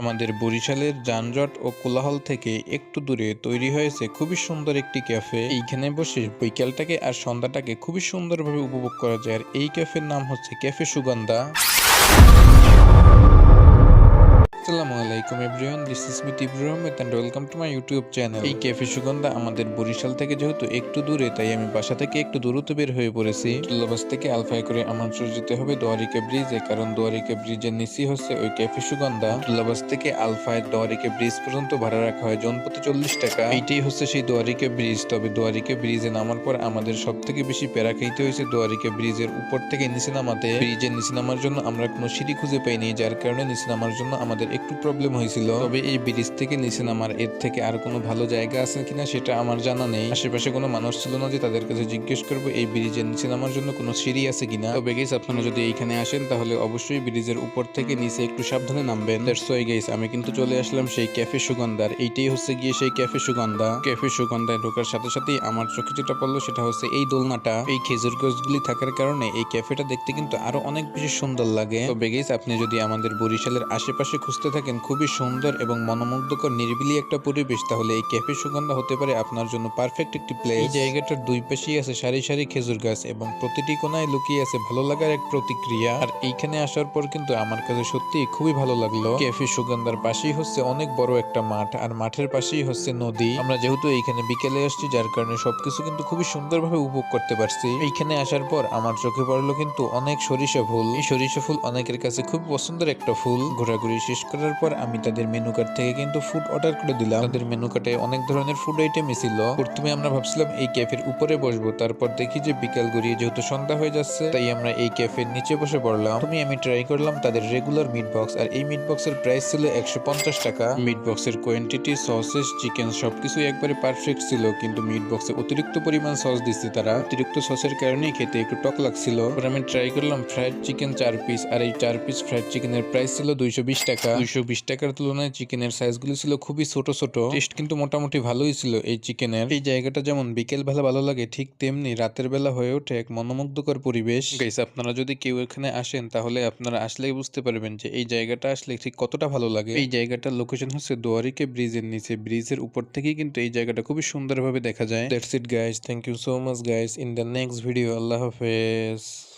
আমাদের বরিশালের যানজট ও কোলাহল থেকে একটু দূরে তৈরি হয়েছে খুবই সুন্দর একটি ক্যাফে। এইখানে বসে বিকেলটাকে আর সন্ধ্যাটাকে খুবই সুন্দরভাবে উপভোগ করা যায়। আর এই ক্যাফের নাম হচ্ছে ক্যাফে সুগন্ধা। আসসালামু আলাইকুম everyone, this is me Tipu Ahmed and welcome to my YouTube channel. এই ক্যাফে সুগন্ধা আমাদের বরিশাল থেকে যেহেতু একটু দূরে, তাই আমি বাসা থেকে একটু দূরত্ব বের হয়ে পড়েছি। টুল্লাবাস থেকে আলফায় করে আমার চলে যেতে হবে দোয়ারিকা ব্রিজে, কারণ দোয়ারিকা ব্রিজের নিচেই হচ্ছে ওই ক্যাফে সুগন্ধা। টুল্লাবাস থেকে আলফায় দোয়ারিকা ব্রিজ পর্যন্ত ভাড়া রাখা হয় জনপ্রতি 40 টাকা। এইটাই হচ্ছে সেই দোয়ারিকা ব্রিজ। তবে দোয়ারিকা ব্রিজে নামার পর আমাদের সব থেকে বেশি প্যারা খাইতে হয়েছে দোয়ারিকা ব্রিজের উপর থেকে নিচে নামাতে। ব্রিজের নিচে নামার জন্য আমরা কোনো সিঁড়ি খুঁজে পাইনি, যার কারণে নিচে নামার জন্য আমাদের একটু প্রবলেম হয়েছিল। তবে এই ব্রিজ থেকে নিচে নামার এর থেকে আর কোনো ভালো জায়গা আছে কিনা সেটা আমার জানা নেই। আশেপাশে কোনো মানুষ ছিল না যে তাদের কাছে জিজ্ঞেস করবো এই ব্রিজের নিচে নামার জন্য কোনো সিঁড়ি আছে কিনা। তবে গাইস, আপনারা যদি এইখানে আসেন তাহলে অবশ্যই ব্রিজের উপর থেকে নিচে একটু সাবধানে নামবেন। দ্যাটস ওয়াই গাইস, আমি কিন্তু চলে আসলাম সেই ক্যাফে সুগন্ধার। এইটাই হচ্ছে গিয়ে সেই ক্যাফে সুগন্ধা। ক্যাফে সুগন্ধায় ঢোকার সাথে সাথেই আমার চোখে যেটা পড়লো সেটা হচ্ছে এই দোলনাটা। এই খেজুর গাছগুলি থাকার কারণে এই ক্যাফেটা দেখতে কিন্তু আরো অনেক বেশি সুন্দর লাগে। তবে গাইস, আপনি যদি আমাদের বরিশালের আশেপাশে খুঁজতে থাকেন খুবই সুন্দর এবং মনোমুগ্ধকর নিরিবিলি একটা পরিবেশ, তাহলে এই ক্যাফে সুগন্ধা হতে পারে আপনার জন্য পারফেক্ট একটি প্লেস। এই জায়গাটার দুই পাশেই আছে সারি সারি খেজুর গাছ এবং প্রতিটি কোনায় লুকিয়ে আছে ভালো লাগার এক প্রতিক্রিয়া। আর এইখানে আসার পর কিন্তু আমার কাছে সত্যি খুবই ভালো লাগলো। ক্যাফে সুগন্ধার পাশেই হচ্ছে অনেক বড় একটা মাঠ, আর মাঠের পাশেই হচ্ছে নদী। আমরা যেহেতু এইখানে বিকেলে আসছি, যার কারণে সবকিছু কিন্তু খুবই সুন্দরভাবে উপভোগ করতে পারছি। এইখানে আসার পর আমার চোখে পড়লো কিন্তু অনেক সরিষা ফুল। এই সরিষা ফুল অনেকের কাছে খুব পছন্দের একটা ফুল। ঘোরাঘুরি শেষ করার পর আমি তাদের মেনু কার্ড থেকে কিন্তু ফুড অর্ডার করে দিলাম। তাদের মেনু কার্ডে অনেক ধরনের ফুড আইটেমই ছিল। প্রথমে আমরা ভাবছিলাম এই ক্যাফের উপরে বসবো, তারপর দেখি যে বিকাল গড়িয়ে যেহেতু সন্ধ্যা হয়ে যাচ্ছে, তাই আমরা এই ক্যাফের নিচে বসে পড়লাম। আমি ট্রাই করলাম তাদের রেগুলার মিট বক্স, আর এই মিট বক্সের প্রাইস ছিল 150 টাকা। মিট বক্সের কোয়ান্টিটি, সসেস, চিকেন সবকিছু একবারে পারফেক্ট ছিল, কিন্তু মিট বক্সে অতিরিক্ত পরিমাণ সস দিচ্ছে তারা। অতিরিক্ত সসের কারণে খেতে একটু টক লাগছিল। আমি ট্রাই করলাম ফ্রাইড চিকেন 4 পিস, আর এই 4 পিস ফ্রাইড চিকেনের প্রাইস ছিল 220 টাকা। 220 টাকার তুলনায় চিকেনের সাইজগুলো ছিল খুবই ছোট ছোট। টেস্ট কিন্তু মোটামুটি ভালোই ছিল এই চিকেনের। এই জায়গাটা যেমন বিকেল বেলা ভালো লাগে, ঠিক তেমনি রাতের বেলা হয়ে ওঠে এক মনোমুগ্ধকর পরিবেশ। গাইস, আপনারা যদি কেউ এখানে আসেন তাহলে আপনারা আসলেই বুঝতে পারবেন যে এই জায়গাটা আসলে ঠিক কতটা ভালো লাগে। এই জায়গাটার লোকেশন হচ্ছে দোয়ারিকে ব্রিজের নিচে। ব্রিজের উপর থেকেই কিন্তু এই জায়গাটা খুবই সুন্দরভাবে দেখা যায়। That's it guys, thank you so much guys. In the next video, আল্লাহ হাফেজ।